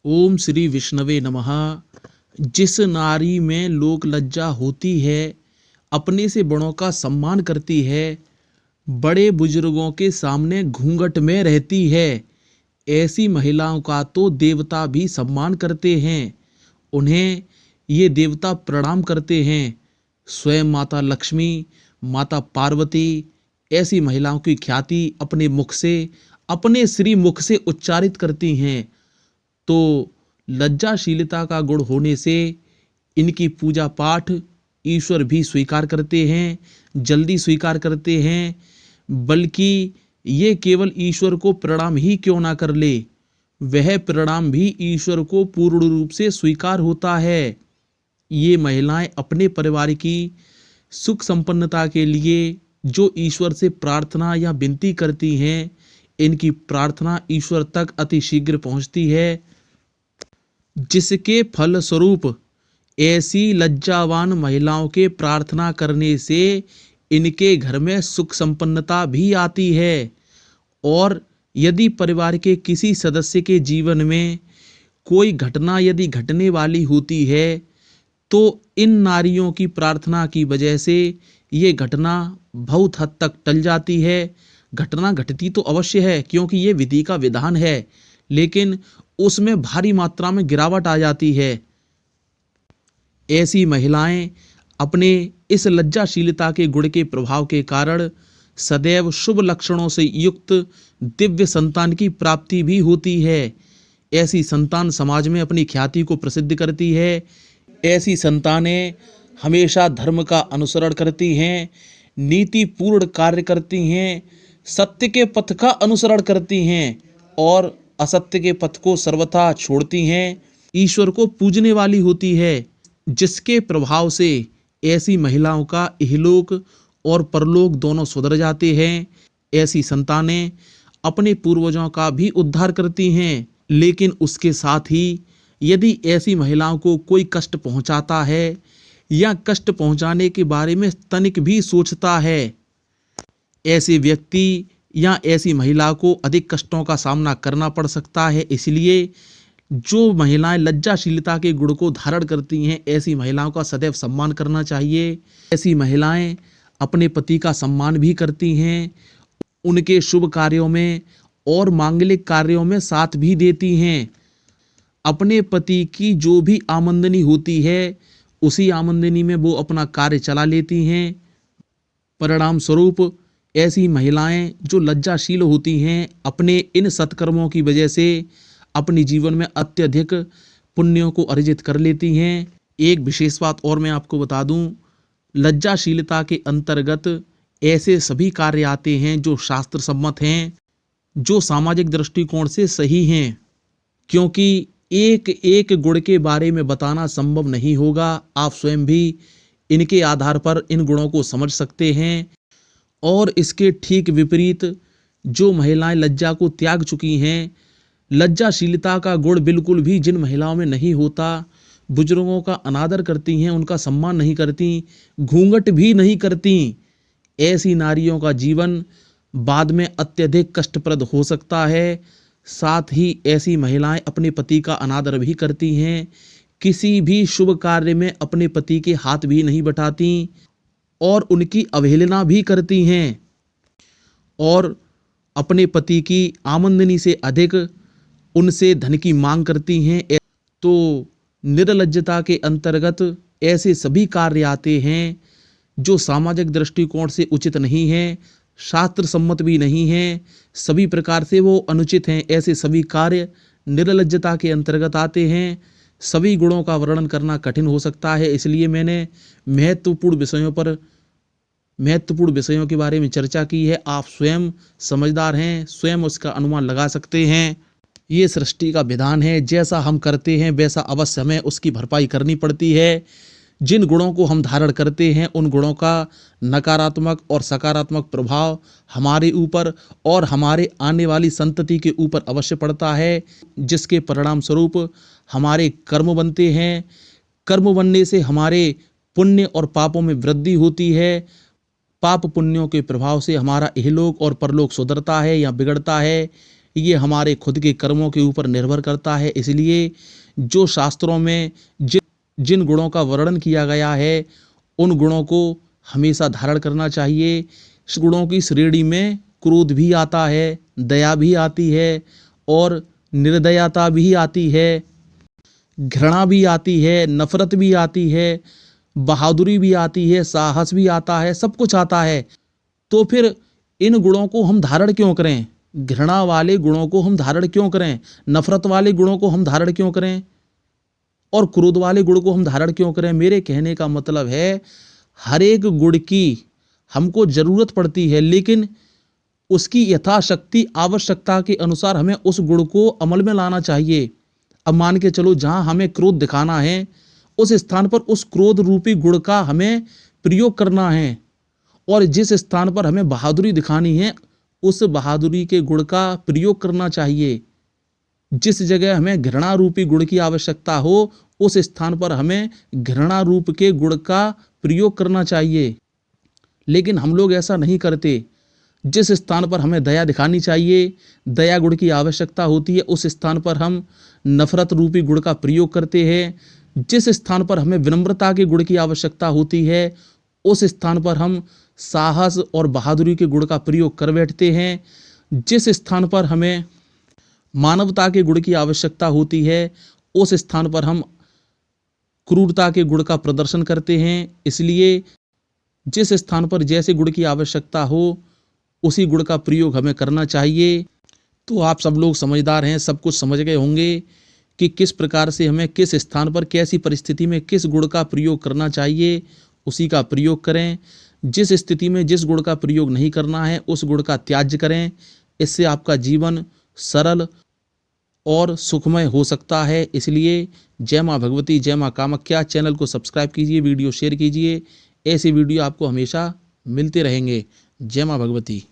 ओम श्री विष्णवे नमः। जिस नारी में लोक लज्जा होती है, अपने से बड़ों का सम्मान करती है, बड़े बुजुर्गों के सामने घूंघट में रहती है, ऐसी महिलाओं का तो देवता भी सम्मान करते हैं। उन्हें ये देवता प्रणाम करते हैं। स्वयं माता लक्ष्मी, माता पार्वती ऐसी महिलाओं की ख्याति अपने मुख से, अपने श्री मुख से उच्चारित करती हैं। तो लज्जाशीलता का गुण होने से इनकी पूजा पाठ ईश्वर भी स्वीकार करते हैं, जल्दी स्वीकार करते हैं। बल्कि ये केवल ईश्वर को प्रणाम ही क्यों ना कर ले, वह प्रणाम भी ईश्वर को पूर्ण रूप से स्वीकार होता है। ये महिलाएं अपने परिवार की सुख संपन्नता के लिए जो ईश्वर से प्रार्थना या विनती करती हैं, इनकी प्रार्थना ईश्वर तक अति शीघ्र पहुंचती है, जिसके फलस्वरूप ऐसी लज्जावान महिलाओं के प्रार्थना करने से इनके घर में सुख संपन्नता भी आती है। और यदि परिवार के किसी सदस्य के जीवन में कोई घटना यदि घटने वाली होती है, तो इन नारियों की प्रार्थना की वजह से ये घटना बहुत हद तक टल जाती है। घटना घटती तो अवश्य है, क्योंकि ये विधि का विधान है, लेकिन उसमें भारी मात्रा में गिरावट आ जाती है। ऐसी महिलाएं अपने इस लज्जाशीलता के गुण के प्रभाव के कारण सदैव शुभ लक्षणों से युक्त दिव्य संतान की प्राप्ति भी होती है। ऐसी संतान समाज में अपनी ख्याति को प्रसिद्ध करती है। ऐसी संतानें हमेशा धर्म का अनुसरण करती हैं, नीतिपूर्ण कार्य करती हैं, सत्य के पथ का अनुसरण करती हैं और असत्य के पथ को सर्वथा छोड़ती हैं। ईश्वर को पूजने वाली होती है, जिसके प्रभाव से ऐसी महिलाओं का इहलोक और परलोक दोनों सुधर जाते हैं। ऐसी संतानें अपने पूर्वजों का भी उद्धार करती हैं। लेकिन उसके साथ ही यदि ऐसी महिलाओं को कोई कष्ट पहुंचाता है या कष्ट पहुंचाने के बारे में तनिक भी सोचता है, ऐसे व्यक्ति या ऐसी महिला को अधिक कष्टों का सामना करना पड़ सकता है। इसलिए जो महिलाएं लज्जाशीलता के गुण को धारण करती हैं, ऐसी महिलाओं का सदैव सम्मान करना चाहिए। ऐसी महिलाएं अपने पति का सम्मान भी करती हैं, उनके शुभ कार्यों में और मांगलिक कार्यों में साथ भी देती हैं। अपने पति की जो भी आमदनी होती है, उसी आमदनी में वो अपना कार्य चला लेती हैं। परिणाम स्वरूप ऐसी महिलाएं जो लज्जाशील होती हैं, अपने इन सत्कर्मों की वजह से अपने जीवन में अत्यधिक पुण्यों को अर्जित कर लेती हैं। एक विशेष बात और मैं आपको बता दूं, लज्जाशीलता के अंतर्गत ऐसे सभी कार्य आते हैं जो शास्त्र सम्मत हैं, जो सामाजिक दृष्टिकोण से सही हैं। क्योंकि एक एक गुण के बारे में बताना संभव नहीं होगा, आप स्वयं भी इनके आधार पर इन गुणों को समझ सकते हैं। और इसके ठीक विपरीत जो महिलाएं लज्जा को त्याग चुकी हैं, लज्जाशीलता का गुण बिल्कुल भी जिन महिलाओं में नहीं होता, बुजुर्गों का अनादर करती हैं, उनका सम्मान नहीं करती, घूंघट भी नहीं करती, ऐसी नारियों का जीवन बाद में अत्यधिक कष्टप्रद हो सकता है। साथ ही ऐसी महिलाएं अपने पति का अनादर भी करती हैं, किसी भी शुभ कार्य में अपने पति के हाथ भी नहीं बटाती और उनकी अवहेलना भी करती हैं और अपने पति की आमदनी से अधिक उनसे धन की मांग करती हैं। तो निर्लज्जता के अंतर्गत ऐसे सभी कार्य आते हैं जो सामाजिक दृष्टिकोण से उचित नहीं हैं, शास्त्र सम्मत भी नहीं हैं, सभी प्रकार से वो अनुचित हैं। ऐसे सभी कार्य निर्लज्जता के अंतर्गत आते हैं। सभी गुणों का वर्णन करना कठिन हो सकता है, इसलिए मैंने महत्वपूर्ण विषयों के बारे में चर्चा की है। आप स्वयं समझदार हैं, स्वयं उसका अनुमान लगा सकते हैं। ये सृष्टि का विधान है, जैसा हम करते हैं वैसा अवश्य हमें उसकी भरपाई करनी पड़ती है। जिन गुणों को हम धारण करते हैं, उन गुणों का नकारात्मक और सकारात्मक प्रभाव हमारे ऊपर और हमारे आने वाली संतति के ऊपर अवश्य पड़ता है, जिसके परिणाम स्वरूप हमारे कर्म बनते हैं। कर्म बनने से हमारे पुण्य और पापों में वृद्धि होती है। पाप पुण्यों के प्रभाव से हमारा इहलोक और परलोक सुधरता है या बिगड़ता है, ये हमारे खुद के कर्मों के ऊपर निर्भर करता है। इसलिए जो शास्त्रों में जिन गुणों का वर्णन किया गया है उन गुणों को हमेशा धारण करना चाहिए। इस गुणों की श्रेणी में क्रोध भी आता है, दया भी आती है और निर्दयता भी आती है, घृणा भी आती है, नफरत भी आती है, बहादुरी भी आती है, साहस भी आता है, सब कुछ आता है। तो फिर इन गुणों को हम धारण क्यों करें? घृणा वाले गुणों को हम धारण क्यों करें? नफरत वाले गुणों को हम धारण क्यों करें? और क्रोध वाले गुण को हम धारण क्यों करें? मेरे कहने का मतलब है हर एक गुण की हमको जरूरत पड़ती है, लेकिन उसकी यथाशक्ति आवश्यकता के अनुसार हमें उस गुण को अमल में लाना चाहिए। अब मान के चलो जहाँ हमें क्रोध दिखाना है उस स्थान पर उस क्रोध रूपी गुण का हमें प्रयोग करना है, और जिस स्थान पर हमें बहादुरी दिखानी है उस बहादुरी के गुण का प्रयोग करना चाहिए। जिस जगह हमें घृणा रूपी गुण की आवश्यकता हो उस स्थान पर हमें घृणा रूप के गुण का प्रयोग करना चाहिए। लेकिन हम लोग ऐसा नहीं करते। जिस स्थान पर हमें दया दिखानी चाहिए, दया गुण की आवश्यकता होती है, उस स्थान पर हम नफरत रूपी गुण का प्रयोग करते हैं। जिस स्थान पर हमें विनम्रता के गुण की आवश्यकता होती है उस स्थान पर हम साहस और बहादुरी के गुण का प्रयोग कर बैठते हैं। जिस स्थान पर हमें मानवता के गुण की आवश्यकता होती है उस स्थान पर हम क्रूरता के गुण का प्रदर्शन करते हैं। इसलिए जिस स्थान पर जैसे गुण की आवश्यकता हो उसी गुण का प्रयोग हमें करना चाहिए। तो आप सब लोग समझदार हैं, सब कुछ समझ गए होंगे कि किस प्रकार से हमें किस स्थान पर कैसी परिस्थिति में किस गुण का प्रयोग करना चाहिए, उसी का प्रयोग करें। जिस स्थिति में जिस गुण का प्रयोग नहीं करना है उस गुण का त्याज्य करें। इससे आपका जीवन सरल और सुखमय हो सकता है। इसलिए जय माँ भगवती, जय माँ कामाख्या। चैनल को सब्सक्राइब कीजिए, वीडियो शेयर कीजिए। ऐसे वीडियो आपको हमेशा मिलते रहेंगे। जय माँ भगवती।